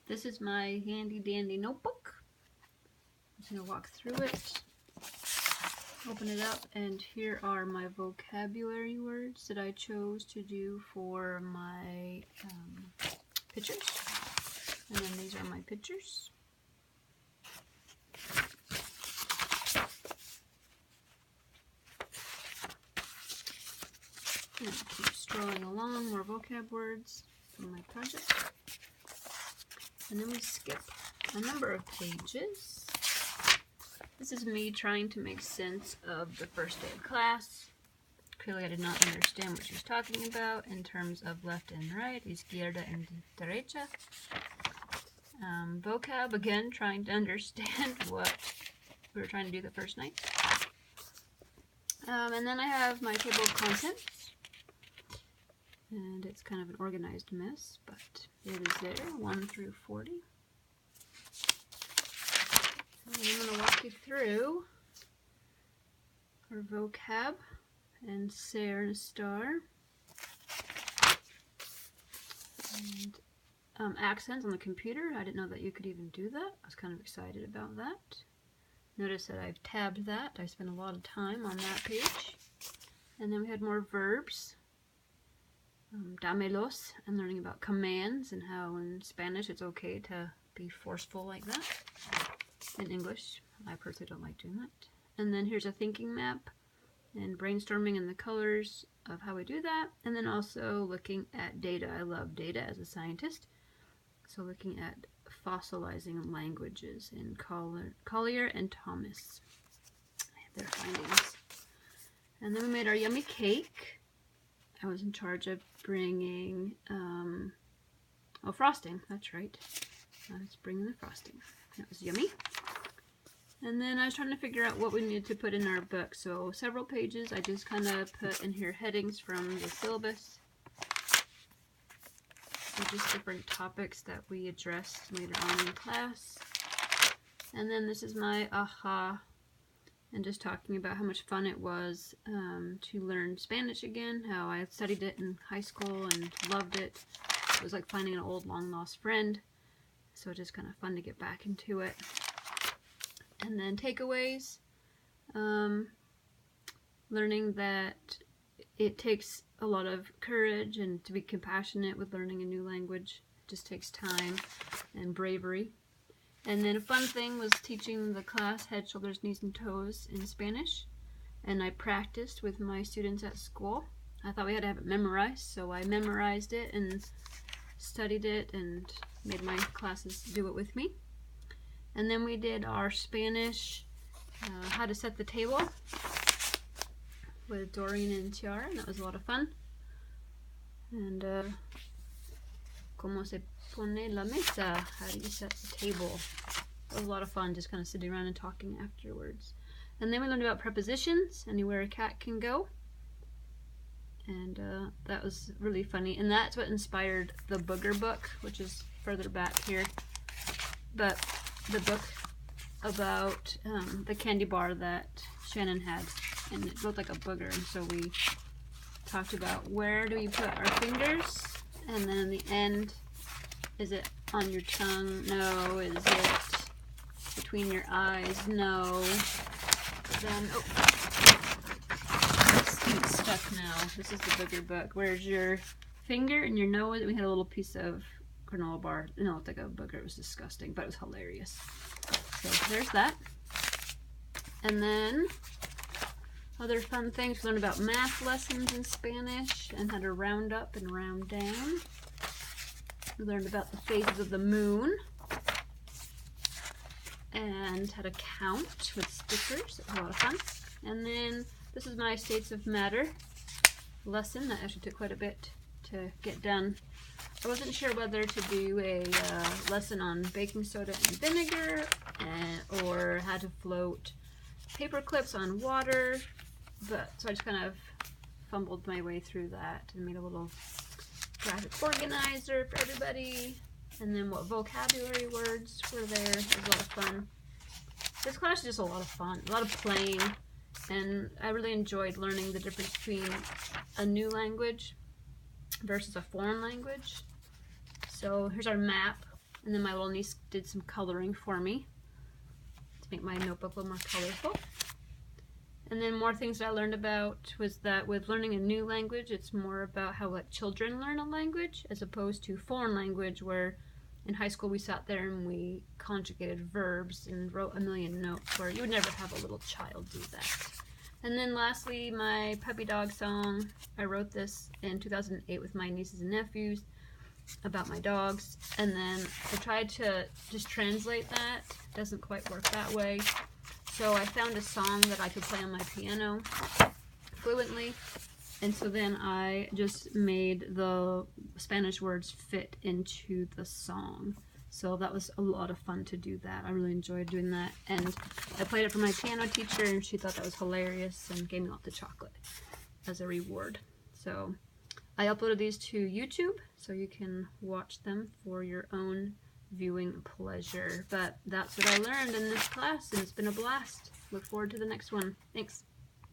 This is my handy dandy notebook. I'm just going to walk through it, open it up, and here are my vocabulary words that I chose to do for my pictures. And then these are my pictures. And keep strolling along, more vocab words from my project. And then we skip a number of pages. This is me trying to make sense of the first day of class. Clearly I did not understand what she was talking about in terms of left and right, izquierda and derecha. Vocab, again, trying to understand what we were trying to do the first night. And then I have my table of contents. And it's kind of an organized mess, but it is there, 1 through 40. And I'm going to walk you through our vocab and ser and a star. And accents on the computer. I didn't know that you could even do that. I was kind of excited about that. Notice that I've tabbed that. I spent a lot of time on that page. And then we had more verbs. Dámelos, and learning about commands and how in Spanish it's okay to be forceful like that. In English, I personally don't like doing that. And then here's a thinking map and brainstorming and the colors of how we do that. And then also looking at data. I love data as a scientist. So looking at fossilizing languages in Collier and Thomas. Their findings. And then we made our yummy cake. I was in charge of bringing, frosting, that's right. I was bringing the frosting. That was yummy. And then I was trying to figure out what we needed to put in our book. So several pages, I just kind of put in here headings from the syllabus. So just different topics that we addressed later on in class. And then this is my aha. And just talking about how much fun it was to learn Spanish again, how I studied it in high school and loved it. It was like finding an old long-lost friend, so it's just kind of fun to get back into it. And then takeaways, learning that it takes a lot of courage and to be compassionate with learning a new language. It just takes time and bravery. And then a fun thing was teaching the class head, shoulders, knees, and toes in Spanish. And I practiced with my students at school. I thought we had to have it memorized, so I memorized it and studied it and made my classes do it with me. And then we did our Spanish, how to set the table with Doreen and Tiara, and that was a lot of fun. And como se pone la mesa, how do you set the table? It was a lot of fun just kind of sitting around and talking afterwards. And then we learned about prepositions, anywhere a cat can go. And that was really funny. And that's what inspired the Booger book, which is further back here. But the book about the candy bar that Shannon had. And it looked like a booger. And so we talked about where do we put our fingers? And then in the end, is it on your tongue? No. Is it between your eyes? No. Then, it's stuck now. This is the booger book. Where's your finger and your nose? We had a little piece of granola bar. It looked like a booger. It was disgusting, but it was hilarious. So there's that. And then other fun things. We learned about math lessons in Spanish and how to round up and round down. We learned about the phases of the moon and how to count with stickers. It was a lot of fun. And then this is my States of Matter lesson. That actually took quite a bit to get done. I wasn't sure whether to do a lesson on baking soda and vinegar or how to float paper clips on water. But so I just kind of fumbled my way through that and made a little graphic organizer for everybody. And then what vocabulary words were there. It was a lot of fun. This class is just a lot of fun, a lot of playing, and I really enjoyed learning the difference between a new language versus a foreign language. So here's our map And then my little niece did some coloring for me to make my notebook a little more colorful. And then more things that I learned about was that with learning a new language, it's more about how children learn a language as opposed to foreign language, where in high school we sat there and we conjugated verbs and wrote a million notes, where you would never have a little child do that. And then lastly, my puppy dog song. I wrote this in 2008 with my nieces and nephews about my dogs, and then I tried to just translate that. It doesn't quite work that way. So I found a song that I could play on my piano fluently, and so then I just made the Spanish words fit into the song. So that was a lot of fun to do that. I really enjoyed doing that, and I played it for my piano teacher, and she thought that was hilarious and gave me lots of chocolate as a reward. So I uploaded these to YouTube, so you can watch them for your own viewing pleasure. But that's what I learned in this class, and it's been a blast. Look forward to the next one. Thanks.